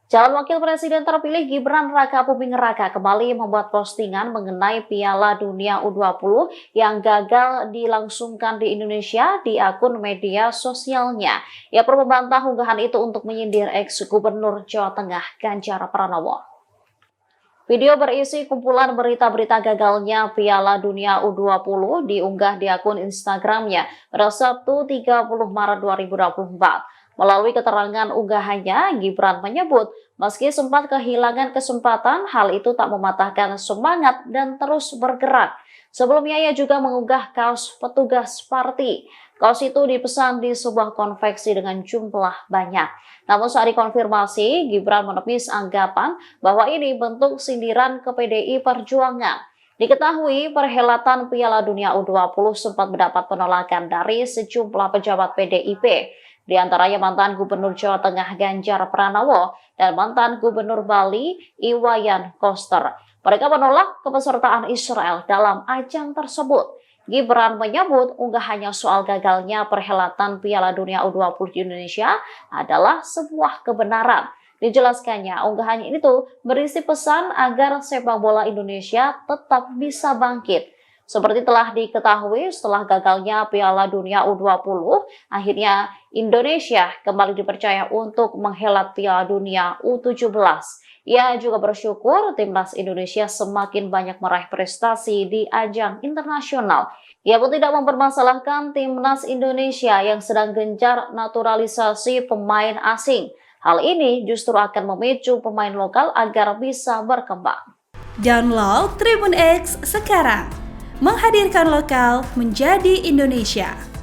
Calon Wakil Presiden terpilih Gibran Rakabuming Raka kembali membuat postingan mengenai Piala Dunia U20 yang gagal dilangsungkan di Indonesia di akun media sosialnya. Ia perlu membantah unggahan itu untuk menyindir ex-Gubernur Jawa Tengah Ganjar Pranowo. Video berisi kumpulan berita-berita gagalnya Piala Dunia U20 diunggah di akun Instagramnya pada Sabtu 30 Maret 2024. Melalui keterangan unggahannya, Gibran menyebut meski sempat kehilangan kesempatan, hal itu tak mematahkan semangat dan terus bergerak. Sebelumnya ia juga mengunggah kaos petugas party. Kaos itu dipesan di sebuah konveksi dengan jumlah banyak. Namun saat dikonfirmasi, Gibran menepis anggapan bahwa ini bentuk sindiran ke PDI Perjuangan. Diketahui perhelatan Piala Dunia U20 sempat mendapat penolakan dari sejumlah pejabat PDIP. Di antaranya mantan Gubernur Jawa Tengah Ganjar Pranowo dan mantan Gubernur Bali Iwayan Koster. Mereka menolak kepesertaan Israel dalam ajang tersebut. Gibran menyebut unggahannya soal gagalnya perhelatan Piala Dunia U20 di Indonesia adalah sebuah kebenaran. Dijelaskannya, unggahannya itu berisi pesan agar sepak bola Indonesia tetap bisa bangkit. Seperti telah diketahui, setelah gagalnya Piala Dunia U20, akhirnya Indonesia kembali dipercaya untuk menghelat Piala Dunia U17. Ia juga bersyukur timnas Indonesia semakin banyak meraih prestasi di ajang internasional. Ia pun tidak mempermasalahkan timnas Indonesia yang sedang gencar naturalisasi pemain asing. Hal ini justru akan memicu pemain lokal agar bisa berkembang. Download Tribun X sekarang, menghadirkan lokal menjadi Indonesia.